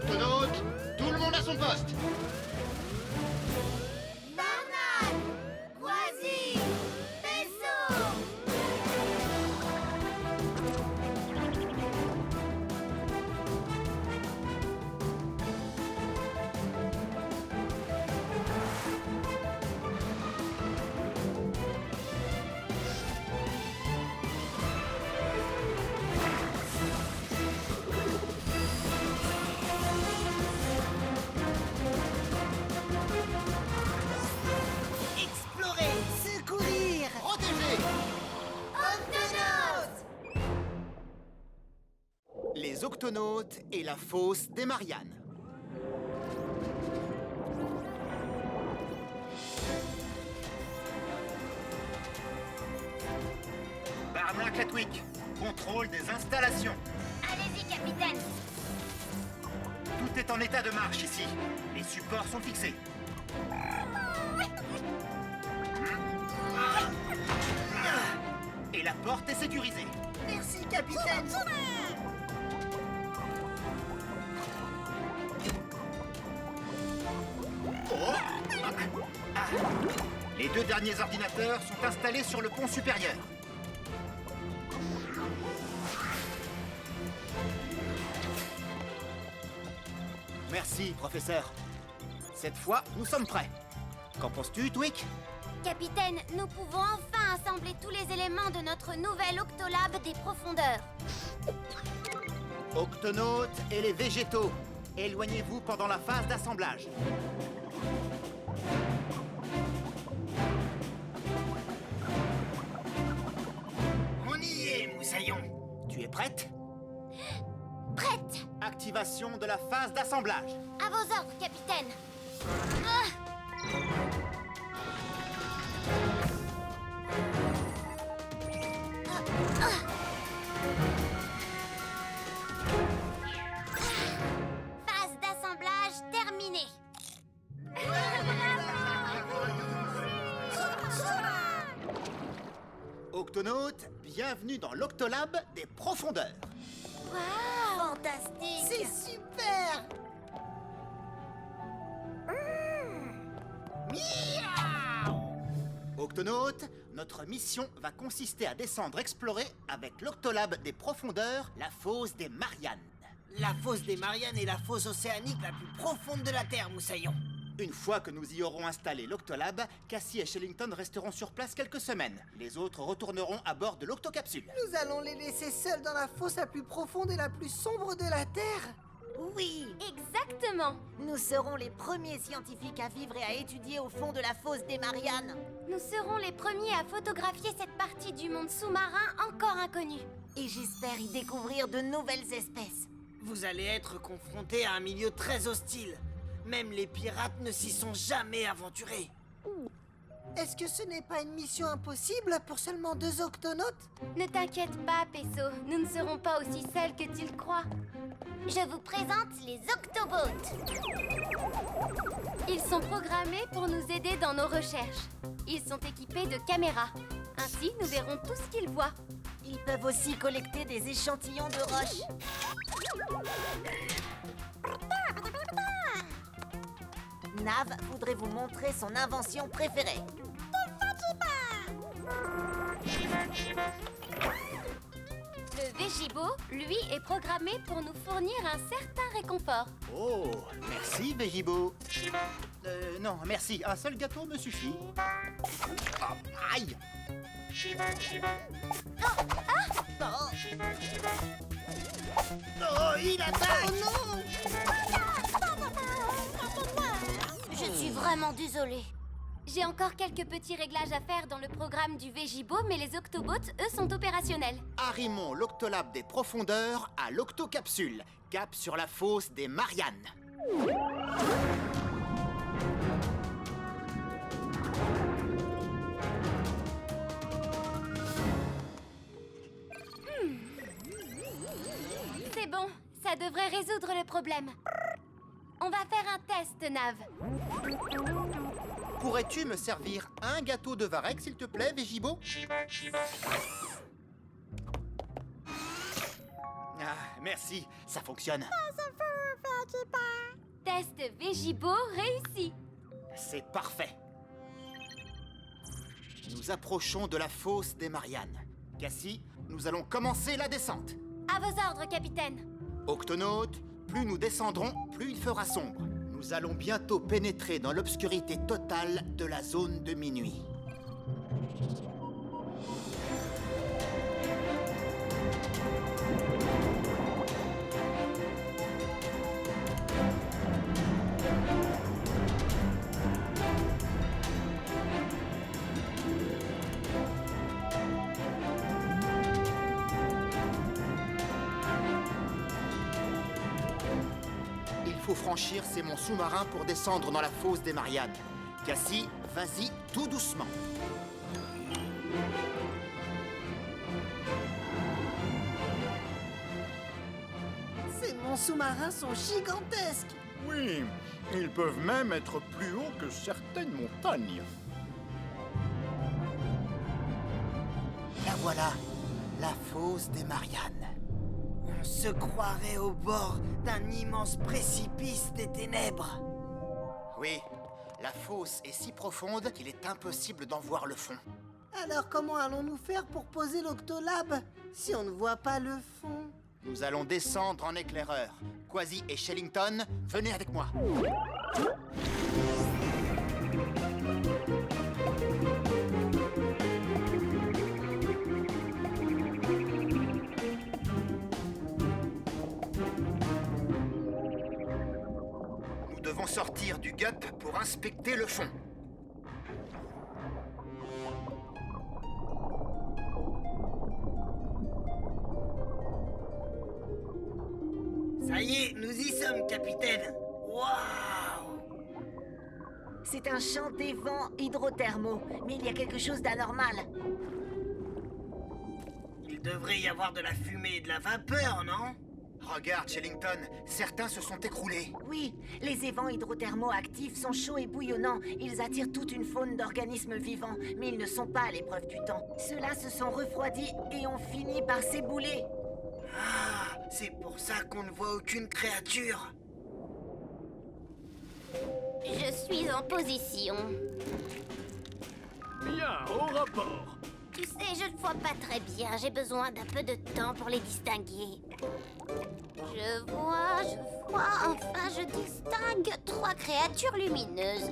Octonautes, tout le monde à son poste. Barnard, Quasi, vaisseau. Explorer, secourir. Protégez. Octonautes. Les Octonautes et la fosse des Mariannes. Barnac Latwick, contrôle des installations. Allez-y, capitaine. Tout est en état de marche ici. Les supports sont fixés. Et la porte est sécurisée. Merci, capitaine. Les deux derniers ordinateurs sont installés sur le pont supérieur. Merci, professeur. Cette fois, nous sommes prêts. Qu'en penses-tu, Twick? Capitaine, nous pouvons enfin assembler tous les éléments de notre nouvel Octolab des profondeurs. Octonautes et les végétaux, éloignez-vous pendant la phase d'assemblage. On y est, moussaillon. Tu es prête? Prête. Activation de la phase d'assemblage. À vos ordres, capitaine. Phase d'assemblage terminée. Octonautes, bienvenue dans l'Octolab des profondeurs. Waouh, fantastique. C'est super. Octonautes, notre mission va consister à descendre explorer avec l'Octolab des profondeurs la fosse des Mariannes. La fosse des Mariannes est la fosse océanique la plus profonde de la Terre, moussaillon. Une fois que nous y aurons installé l'Octolab, Cassie et Shellington resteront sur place quelques semaines. Les autres retourneront à bord de l'Octocapsule. Nous allons les laisser seuls dans la fosse la plus profonde et la plus sombre de la Terre. Oui, Exactement. nous serons les premiers scientifiques à vivre et à étudier au fond de la fosse des Mariannes. Nous serons les premiers à photographier cette partie du monde sous-marin encore inconnue. Et j'espère y découvrir de nouvelles espèces. Vous allez être confrontés à un milieu très hostile. Même les pirates ne s'y sont jamais aventurés. Est-ce que ce n'est pas une mission impossible pour seulement 2 octonautes? Ne t'inquiète pas, Pesso. Nous ne serons pas aussi seuls que tu le crois. Je vous présente les Octobots. Ils sont programmés pour nous aider dans nos recherches. Ils sont équipés de caméras. Ainsi, nous verrons tout ce qu'ils voient. Ils peuvent aussi collecter des échantillons de roches. Nav voudrait vous montrer son invention préférée. Le Vegibo, lui, est programmé pour nous fournir un certain réconfort. Oh, merci, Vegibo. Non, merci. Un seul gâteau me suffit. Ah, aïe! Oh, il attaque! Je suis vraiment désolée. J'ai encore quelques petits réglages à faire dans le programme du Vegibo, mais les Octobots, eux, sont opérationnels. Arrimons l'Octolab des profondeurs à l'Octocapsule. Cap sur la fosse des Mariannes. C'est bon, ça devrait résoudre le problème. On va faire un test, Nav. Pourrais-tu me servir un gâteau de Varek, s'il te plaît, Vegibo? Ah, merci, ça fonctionne. Test Végibo réussi. C'est parfait. Nous approchons de la fosse des Mariannes. Cassie, nous allons commencer la descente. À vos ordres, capitaine. Octonautes, plus nous descendrons, plus il fera sombre. Nous allons bientôt pénétrer dans l'obscurité totale de la zone de minuit. Il faut franchir ces monts sous-marins pour descendre dans la fosse des Mariannes. Cassie, vas-y tout doucement. Ces monts sous-marins sont gigantesques. Oui, ils peuvent même être plus hauts que certaines montagnes. La voilà, la fosse des Mariannes. On se croirait au bord d'un immense précipice des ténèbres. Oui, la fosse est si profonde qu'il est impossible d'en voir le fond. Alors comment allons-nous faire pour poser l'Octolab si on ne voit pas le fond? Nous allons descendre en éclaireur. Quasi et Shellington, venez avec moi. Nous devons sortir du gup pour inspecter le fond. Ça y est, nous y sommes, capitaine. Waouh! C'est un champ d'évents hydrothermaux, mais il y a quelque chose d'anormal. Il devrait y avoir de la fumée et de la vapeur, non? Regarde, Shellington, certains se sont écroulés. Oui, les évents hydrothermaux actifs sont chauds et bouillonnants. Ils attirent toute une faune d'organismes vivants, mais ils ne sont pas à l'épreuve du temps. Ceux-là se sont refroidis et ont fini par s'ébouler. Ah, c'est pour ça qu'on ne voit aucune créature. Je suis en position. Bien, au rapport. Tu sais, je ne vois pas très bien. J'ai besoin d'un peu de temps pour les distinguer. Je vois, enfin je distingue 3 créatures lumineuses.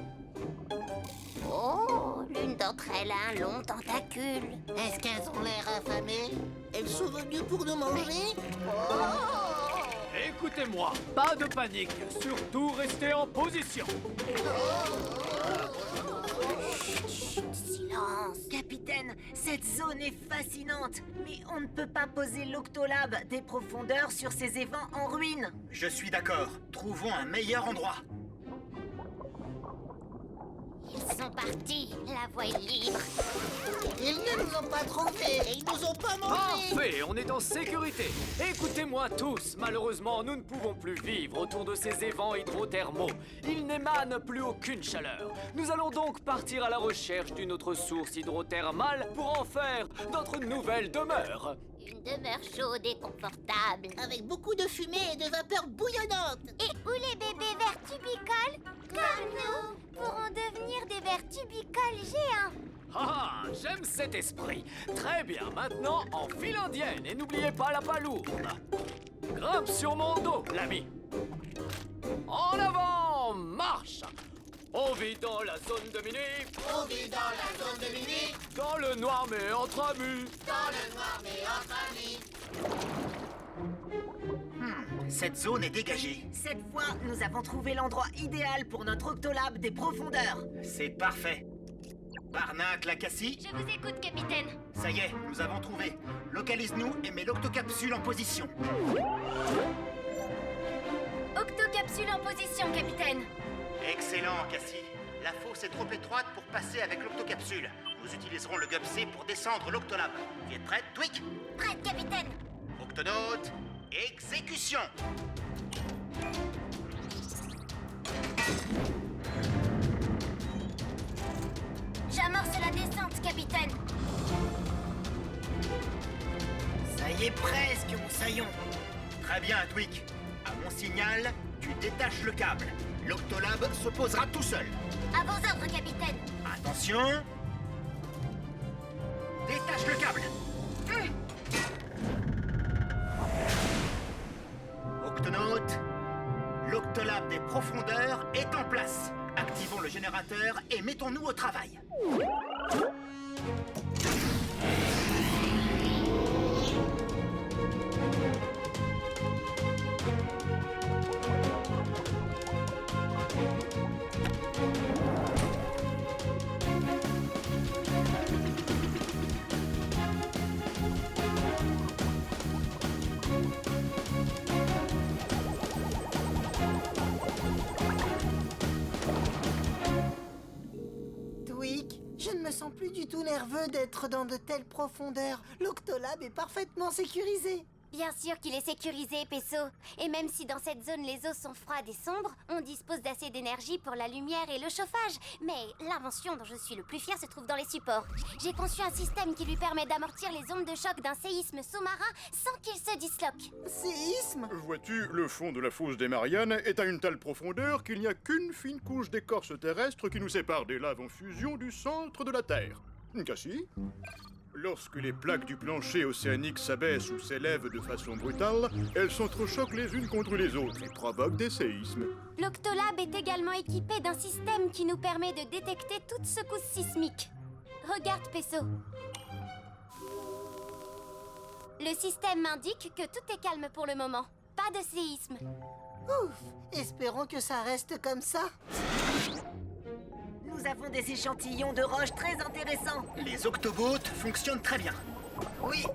Oh, l'une d'entre elles a un long tentacule. Est-ce qu'elles ont l'air affamées? Elles sont venues pour nous manger? Écoutez-moi, pas de panique. Surtout restez en position. Silence. Capitaine, cette zone est fascinante, mais on ne peut pas poser l'Octolab des profondeurs sur ces évents en ruine. Je suis d'accord. Trouvons un meilleur endroit. Ils sont partis. La voie est libre. Ils ne nous ont pas trouvés et ils nous ont pas mangés. Parfait, on est en sécurité. Écoutez-moi tous, malheureusement, nous ne pouvons plus vivre autour de ces évents hydrothermaux. Ils n'émanent plus aucune chaleur. Nous allons donc partir à la recherche d'une autre source hydrothermale pour en faire notre nouvelle demeure. Une demeure chaude et confortable. Avec beaucoup de fumée et de vapeur bouillonnante. Et où les bébés vers tubicoles, comme nous, pourront devenir des vers tubicoles géants. Ah, j'aime cet esprit. Très bien, maintenant, en file indienne et n'oubliez pas la palourde. Grimpe sur mon dos, l'ami. En avant, marche. On vit dans la zone de minuit. On vit dans la zone de minuit. Dans le noir mais entre amis. Dans le noir mais entre amis. Cette zone est dégagée. Cette fois, nous avons trouvé l'endroit idéal pour notre Octolab des profondeurs. C'est parfait. Barnacle, la Cassie. Je vous écoute, capitaine. Ça y est, nous avons trouvé. Localise-nous et mets l'octocapsule en position. Octocapsule en position, capitaine. Excellent, Cassie. La fosse est trop étroite pour passer avec l'octocapsule. Nous utiliserons le GUP-C pour descendre l'Octolab. Tu es prête, Twig? Prête, capitaine. Octonaute, exécution! J'amorce la descente, capitaine. Ça y est presque, mon saillon. Très bien, Twig. À mon signal, tu Tu détaches le câble. L'Octolab se posera tout seul. À vos ordres, capitaine. Attention. Détache le câble. Octonaute, l'Octolab des profondeurs est en place. Activons le générateur et mettons-nous au travail. Tweak, je ne me sens plus du tout nerveux d'être dans de telles profondeurs. L'Octolab est parfaitement sécurisé. Bien sûr qu'il est sécurisé, Pesso. Et même si dans cette zone les eaux sont froides et sombres, on dispose d'assez d'énergie pour la lumière et le chauffage. Mais l'invention dont je suis le plus fier se trouve dans les supports. J'ai conçu un système qui lui permet d'amortir les ondes de choc d'un séisme sous-marin sans qu'il se disloque. Séisme? Vois-tu, le fond de la fosse des Mariannes est à une telle profondeur qu'il n'y a qu'une fine couche d'écorce terrestre qui nous sépare des laves en fusion du centre de la Terre. Cassie? Lorsque les plaques du plancher océanique s'abaissent ou s'élèvent de façon brutale, elles s'entrechoquent les unes contre les autres et provoquent des séismes. L'Octolab est également équipé d'un système qui nous permet de détecter toute secousse sismique. Regarde, Pesso. Le système indique que tout est calme pour le moment. Pas de séisme. Ouf, espérons que ça reste comme ça. Nous avons des échantillons de roches très intéressants. Les Octobots fonctionnent très bien. Oui,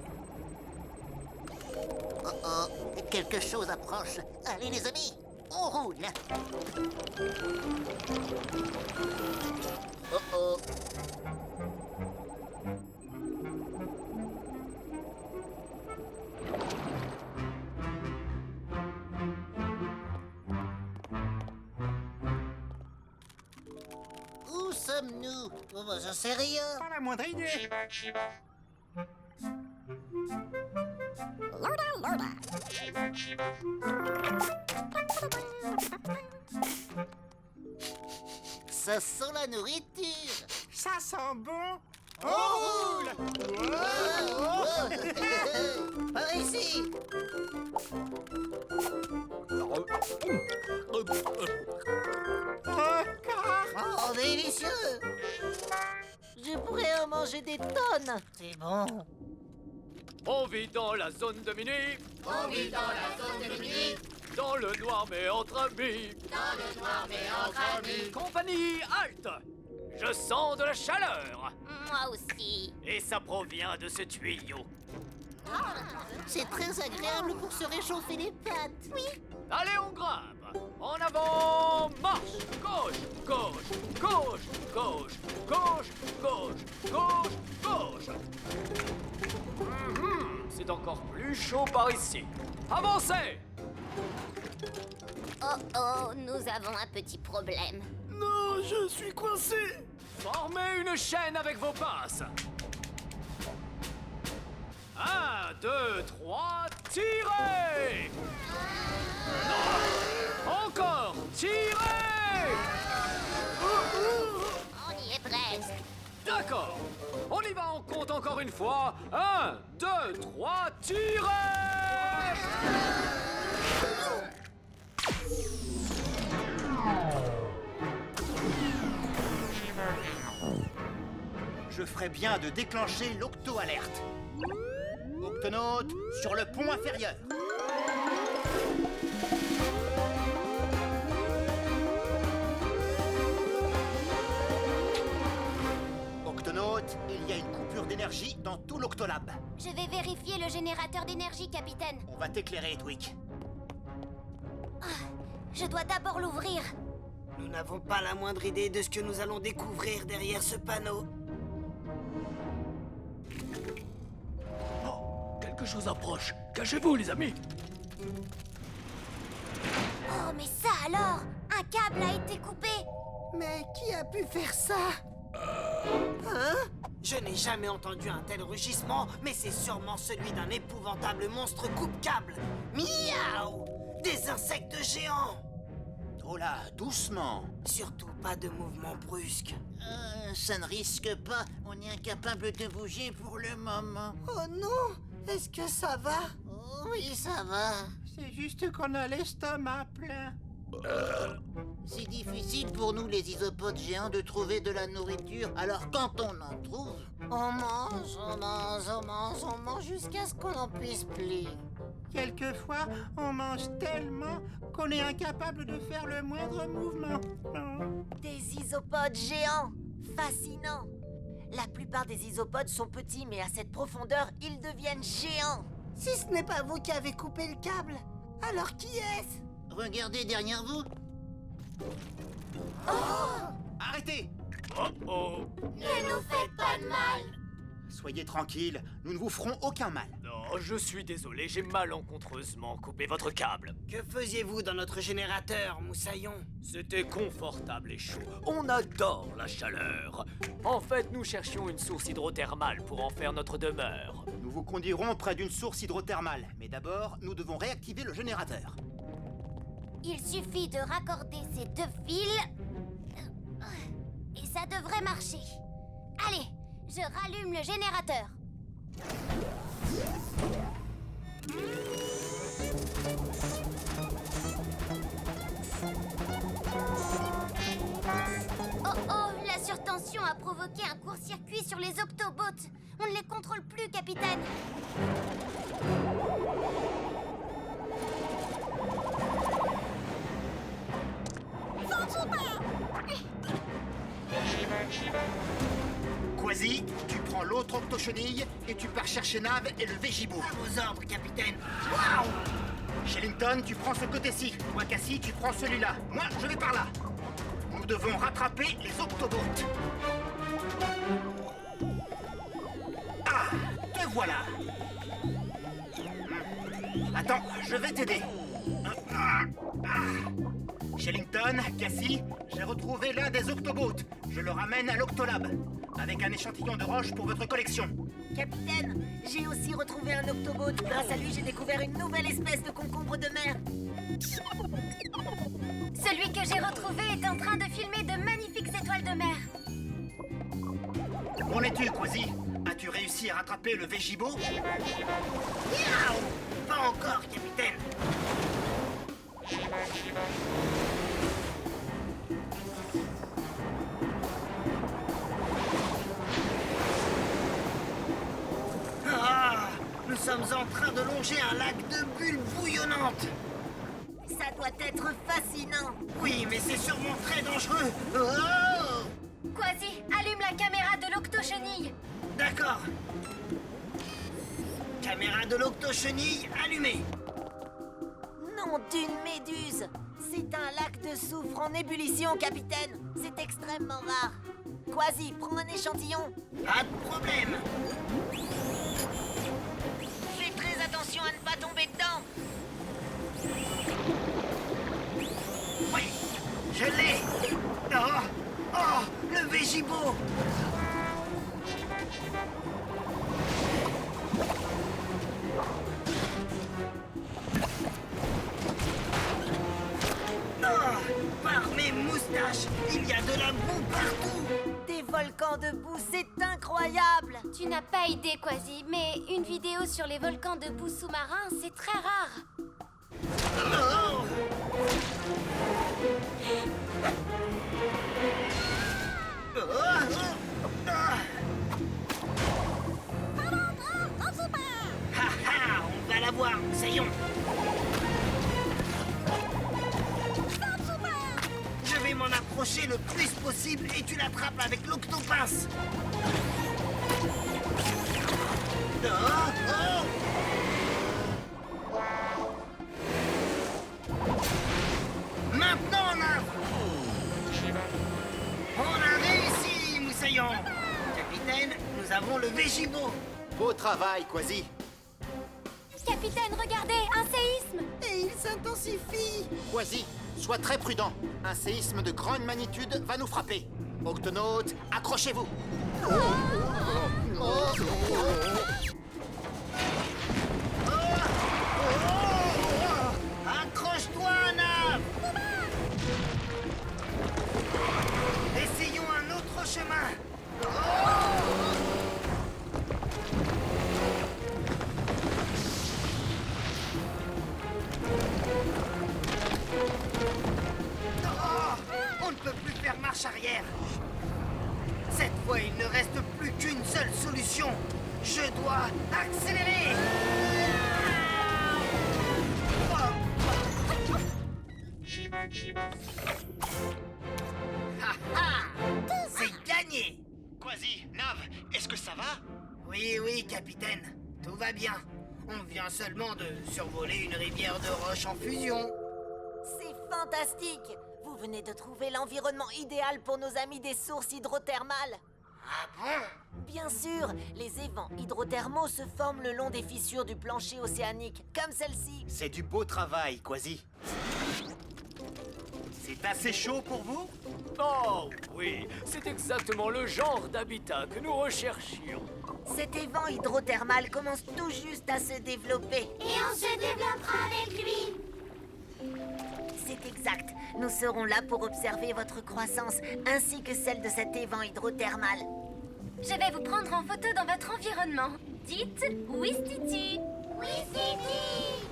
Oh, quelque chose approche. Allez les amis, on roule. Oh oh. Où sommes-nous? Oh, bah, j'en sais rien. Pas la moindre idée. Ça sent la nourriture. Ça sent bon. On roule. Par ici. Oh, délicieux. Je pourrais en manger des tonnes. C'est bon. On vit dans la zone de minuit. On vit dans la zone de minuit. Dans le noir mais entre amis. Dans le noir mais entre amis. Compagnie, halte. Je sens de la chaleur. Moi aussi. Et ça provient de ce tuyau. C'est très agréable pour se réchauffer les pattes. Oui. Allez, on grimpe. En avant, marche. Gauche, gauche, gauche, gauche, gauche, gauche, gauche, gauche. C'est encore plus chaud par ici. Avancez. Oh oh, nous avons un petit problème. non, je suis coincé. Formez une chaîne avec vos pinces. 1, 2, 3, tirez. Encore, tirez. On y est presque. D'accord. On y va, on compte encore une fois. 1, 2, 3, tirez. Je ferais bien de déclencher l'Octo-Alerte. Octonaute, sur le pont inférieur. Octonaute, il y a une coupure d'énergie dans tout l'Octolab. Je vais vérifier le générateur d'énergie, capitaine. On va t'éclairer, Tweak. Je dois d'abord l'ouvrir. Nous n'avons pas la moindre idée de ce que nous allons découvrir derrière ce panneau. Oh, quelque chose approche. Cachez-vous, les amis. Oh, mais ça alors! Un câble a été coupé! Mais qui a pu faire ça? Hein? Je n'ai jamais entendu un tel rugissement, mais c'est sûrement celui d'un épouvantable monstre coupe-câble. Miaou! Des insectes géants! Oh là, doucement. Surtout pas de mouvement brusque. Ça ne risque pas. On est incapable de bouger pour le moment. Oh non! Est-ce que ça va? Oh, oui, ça va. C'est juste qu'on a l'estomac plein. C'est difficile pour nous, les isopodes géants, de trouver de la nourriture. Alors quand on en trouve, on mange, on mange, on mange, on mange jusqu'à ce qu'on n'en puisse plus. Quelquefois, on mange tellement qu'on est incapable de faire le moindre mouvement. Des isopodes géants. Fascinant. La plupart des isopodes sont petits, mais à cette profondeur, ils deviennent géants. Si ce n'est pas vous qui avez coupé le câble, alors qui est-ce? Regardez derrière vous. Arrêtez! Ne nous faites pas de mal. Soyez tranquille, nous ne vous ferons aucun mal. Non, je suis désolé, j'ai malencontreusement coupé votre câble. Que faisiez-vous dans notre générateur, Moussaillon? C'était confortable et chaud. On adore la chaleur. En fait, nous cherchions une source hydrothermale pour en faire notre demeure. Nous vous conduirons près d'une source hydrothermale, mais d'abord, nous devons réactiver le générateur. Il suffit de raccorder ces 2 fils. Et ça devrait marcher. Allez, je rallume le générateur. Oh oh, la surtension a provoqué un court-circuit sur les Octobots. On ne les contrôle plus, capitaine. Quasi, tu prends l'autre octochenille et tu pars chercher Nav et le Végibou. À vos ordres, capitaine. Shellington, tu prends ce côté-ci. Moi, Cassie, tu prends celui-là. Moi, je vais par là. Nous devons rattraper les Octobots. Ah, te voilà. Attends, je vais t'aider. Shellington, Cassie, j'ai retrouvé l'un des Octobots. Je le ramène à l'Octolab, avec un échantillon de roche pour votre collection. Capitaine, j'ai aussi retrouvé un Octobot. Grâce à lui, j'ai découvert une nouvelle espèce de concombre de mer. Celui que j'ai retrouvé est en train de filmer de magnifiques étoiles de mer. Où en es-tu, Quasi? As-tu réussi à rattraper le Végibot? Miaou! Pas encore, capitaine. Ah! Nous sommes en train de longer un lac de bulles bouillonnantes. Ça doit être fascinant. Oui, mais c'est sûrement très dangereux. Oh! Quasi, allume la caméra de l'octochenille. D'accord. Caméra de l'octochenille allumée. Nom d'une méduse. C'est un lac de soufre en ébullition, capitaine. C'est extrêmement rare. Quasi, prends un échantillon. Pas de problème. Fais très attention à ne pas tomber dedans. Oui, je l'ai. Oh, oh, le Végibot. Oh, par mes moustaches, il y a de la boue partout. Des volcans de boue, c'est incroyable. Tu n'as pas idée, Quasi, mais une vidéo sur les volcans de boue sous-marins, c'est très rare. Oh. Ha ha, on va la voir, Moussaillon. Je vais m'en approcher le plus possible et tu l'attrapes avec l'octopince. Oh, oh. Maintenant, on a réussi, Moussaillon. Capitaine, nous avons le Végibot. Beau travail, Quasi. Capitaine, regardez, un séisme. Et il s'intensifie. Quasi, sois très prudent. Un séisme de grande magnitude va nous frapper. Octonautes, accrochez-vous. Accroche-toi, Nav. attention, je dois accélérer. Ha ha! C'est gagné! Quasi, Nav, est-ce que ça va? Oui, oui, capitaine, tout va bien. On vient seulement de survoler une rivière de roches en fusion. C'est fantastique! Vous venez de trouver l'environnement idéal pour nos amis des sources hydrothermales. Ah bon? Bien sûr, les évents hydrothermaux se forment le long des fissures du plancher océanique, comme celle-ci. C'est du beau travail, Quasi. C'est assez chaud pour vous? Oh oui, c'est exactement le genre d'habitat que nous recherchions. Cet évent hydrothermal commence tout juste à se développer. Et on se développera avec lui. C'est exact. Nous serons là pour observer votre croissance, ainsi que celle de cet évent hydrothermal. Je vais vous prendre en photo dans votre environnement. Dites Ouistiti. Ouistiti.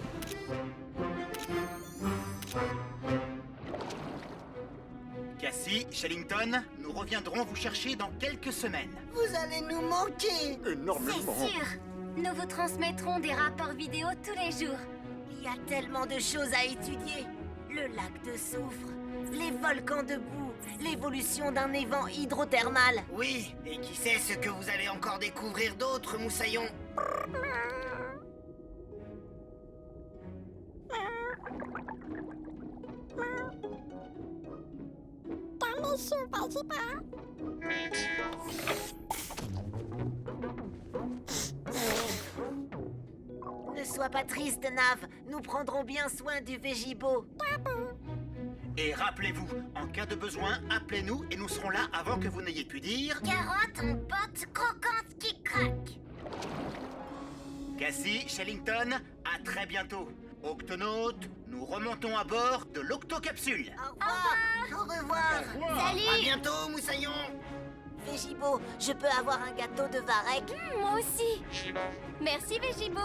Cassie, Shellington, nous reviendrons vous chercher dans quelques semaines. Vous allez nous manquer. Énormément. C'est sûr. Nous vous transmettrons des rapports vidéo tous les jours. Il y a tellement de choses à étudier. Le lac de soufre, les volcans de boue, l'évolution d'un évent hydrothermal. Oui, et qui sait ce que vous allez encore découvrir d'autre, Moussaillon? Ne sois pas triste, Nav. Nous prendrons bien soin du Végibo. Et rappelez-vous, en cas de besoin, appelez-nous et nous serons là avant que vous n'ayez pu dire... Carotte en botte croquante qui craque. Cassie, Shellington, à très bientôt. Octonautes, nous remontons à bord de l'Octocapsule. Au revoir. Au revoir. À Salut. bientôt, Moussaillon. Végibo, je peux avoir un gâteau de Varek? Moi aussi. Merci, Végibo.